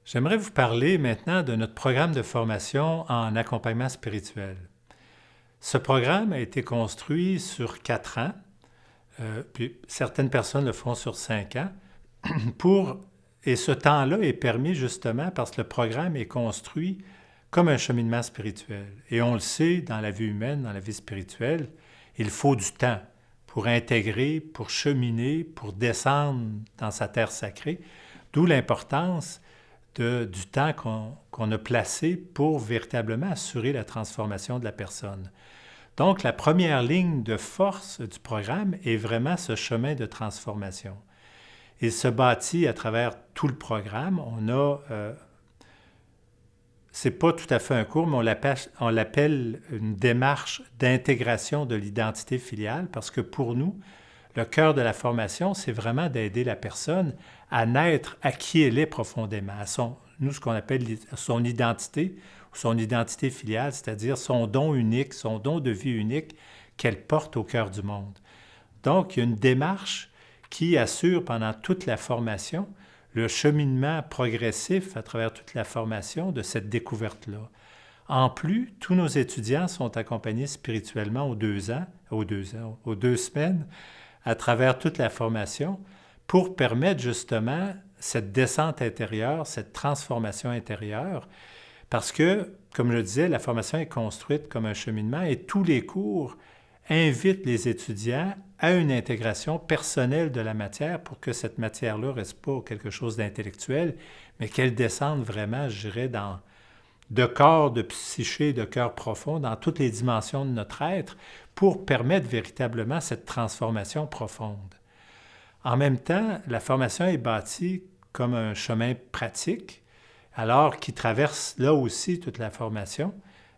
J'aimerais vous parler maintenant de notre programme de formation en accompagnement spirituel. Ce programme a été construit sur 4 ans, puis certaines personnes le font sur 5 ans, pour, et ce temps-là est permis justement parce que le programme est construit comme un cheminement spirituel. Et on le sait, dans la vie humaine, dans la vie spirituelle, il faut du temps pour intégrer, pour cheminer, pour descendre dans sa terre sacrée, d'où l'importance du temps qu'on a placé pour véritablement assurer la transformation de la personne. Donc, la première ligne de force du programme est vraiment ce chemin de transformation. Il se bâtit à travers tout le programme. C'est pas tout à fait un cours, mais on l'appelle une démarche d'intégration de l'identité filiale parce que pour nous, le cœur de la formation, c'est vraiment d'aider la personne à naître à qui elle est profondément, nous, ce qu'on appelle son identité filiale, c'est-à-dire son don unique, son don de vie unique qu'elle porte au cœur du monde. Donc, il y a une démarche qui assure pendant toute la formation le cheminement progressif à travers toute la formation de cette découverte-là. En plus, tous nos étudiants sont accompagnés spirituellement aux 2 semaines, à travers toute la formation, pour permettre justement cette descente intérieure, cette transformation intérieure, parce que, comme je le disais, la formation est construite comme un cheminement et tous les cours invitent les étudiants à une intégration personnelle de la matière pour que cette matière-là ne reste pas quelque chose d'intellectuel, mais qu'elle descende vraiment, je dirais, de corps, de psyché, de cœur profond, dans toutes les dimensions de notre être, pour permettre véritablement cette transformation profonde. En même temps, la formation est bâtie comme un chemin pratique, alors qui traverse là aussi toute la formation.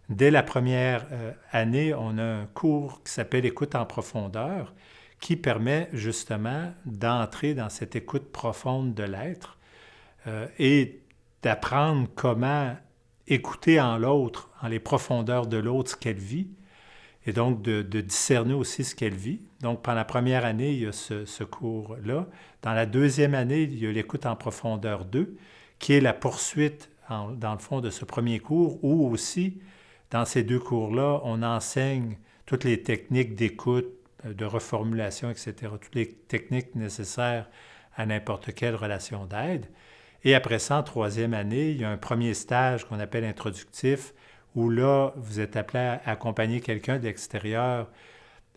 Dès la première année, on a un cours qui s'appelle Écoute en profondeur, qui permet justement d'entrer dans cette écoute profonde de l'être et d'apprendre comment écouter en l'autre, en les profondeurs de l'autre, ce qu'elle vit, et donc de discerner aussi ce qu'elle vit. Donc, pendant la première année, il y a ce cours-là. Dans la deuxième année, il y a l'écoute en profondeur 2, qui est la poursuite, dans le fond, de ce premier cours, où aussi, dans ces 2 cours-là, on enseigne toutes les techniques d'écoute, de reformulation, etc., toutes les techniques nécessaires à n'importe quelle relation d'aide. Et après ça, en troisième année, il y a un premier stage qu'on appelle introductif, où là, vous êtes appelé à accompagner quelqu'un de l'extérieur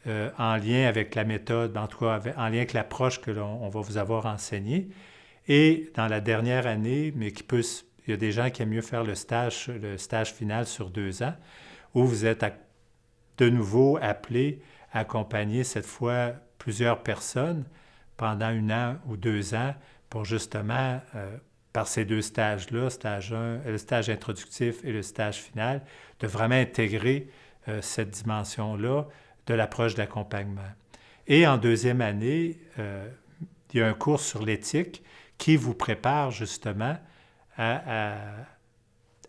en lien avec la méthode, en tout cas en lien avec l'approche que l'on va vous avoir enseignée. Et dans la dernière année, mais il y a des gens qui aiment mieux faire le stage final sur 2 ans, où vous êtes de nouveau appelé à accompagner cette fois plusieurs personnes pendant 1 an ou 2 ans pour justement par ces 2 stages-là, le stage introductif et le stage final, de vraiment intégrer cette dimension-là de l'approche d'accompagnement. Et en deuxième année, il y a un cours sur l'éthique qui vous prépare justement à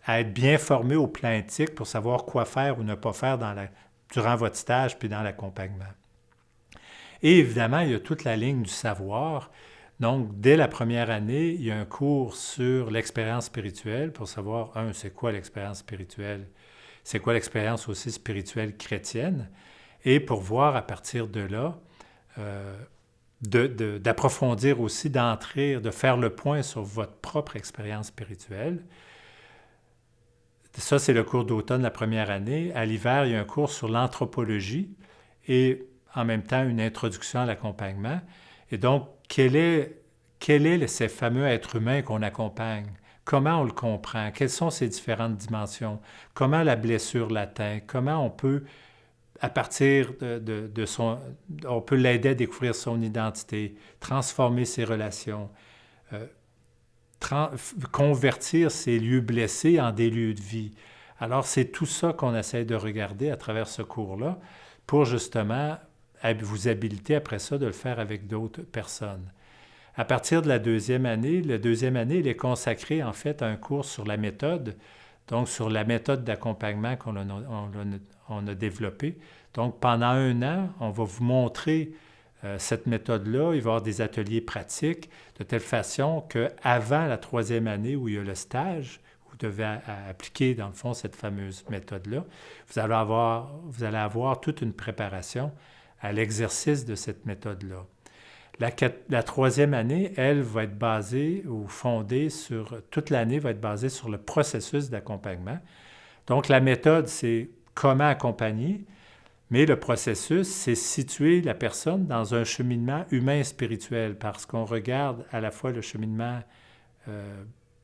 être bien formé au plan éthique pour savoir quoi faire ou ne pas faire durant votre stage puis dans l'accompagnement. Et évidemment, il y a toute la ligne du savoir. Donc, dès la première année, il y a un cours sur l'expérience spirituelle pour savoir, c'est quoi l'expérience spirituelle? C'est quoi l'expérience aussi spirituelle chrétienne? Et pour voir à partir de là, d'approfondir aussi, d'entrer, de faire le point sur votre propre expérience spirituelle. Ça, c'est le cours d'automne la première année. À l'hiver, il y a un cours sur l'anthropologie et en même temps une introduction à l'accompagnement. Et donc, quel est ces fameux êtres humains qu'on accompagne? Comment on le comprend? Quelles sont ces différentes dimensions? Comment la blessure l'atteint? Comment on peut, à partir on peut l'aider à découvrir son identité, transformer ses relations, convertir ces lieux blessés en des lieux de vie. Alors, c'est tout ça qu'on essaie de regarder à travers ce cours-là pour justement vous habiliter après ça de le faire avec d'autres personnes. À partir de la deuxième année, elle est consacrée en fait à un cours sur la méthode, donc sur la méthode d'accompagnement qu'on a développée. Donc pendant 1 an, on va vous montrer Cette méthode-là, il va y avoir des ateliers pratiques de telle façon qu'avant la troisième année où il y a le stage, vous devez appliquer dans le fond cette fameuse méthode-là, vous allez avoir toute une préparation à l'exercice de cette méthode-là. La troisième année, elle, va être basée ou fondée sur, toute l'année va être basée sur le processus d'accompagnement. Donc la méthode, c'est comment accompagner, mais le processus, c'est situer la personne dans un cheminement humain et spirituel, parce qu'on regarde à la fois le cheminement,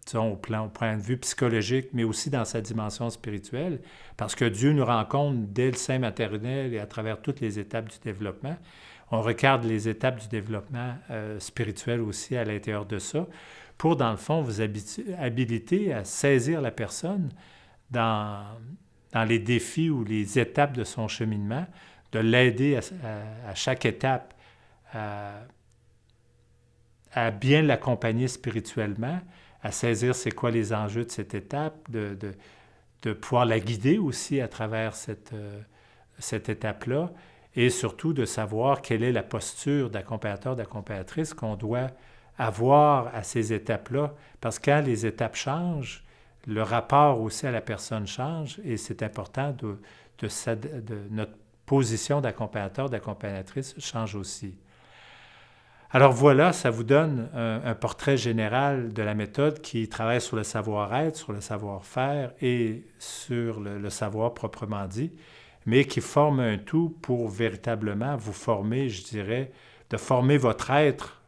disons, au point de vue psychologique, mais aussi dans sa dimension spirituelle, parce que Dieu nous rencontre dès le sein maternel et à travers toutes les étapes du développement. On regarde les étapes du développement spirituel aussi à l'intérieur de ça, pour, dans le fond, vous habiliter à saisir la personne dans les défis ou les étapes de son cheminement, de l'aider à chaque étape à bien l'accompagner spirituellement, à saisir c'est quoi les enjeux de cette étape, de pouvoir la guider aussi à travers cette étape-là, et surtout de savoir quelle est la posture d'accompagnateur, d'accompagnatrice qu'on doit avoir à ces étapes-là, parce que quand les étapes changent, le rapport aussi à la personne change et c'est important de notre position d'accompagnateur, d'accompagnatrice change aussi. Alors voilà, ça vous donne un portrait général de la méthode qui travaille sur le savoir-être, sur le savoir-faire et sur le savoir proprement dit, mais qui forme un tout pour véritablement vous former, je dirais, de former votre être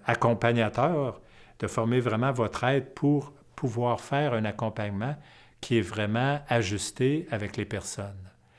accompagnateur, de former vraiment votre être pour pouvoir faire un accompagnement qui est vraiment ajusté avec les personnes.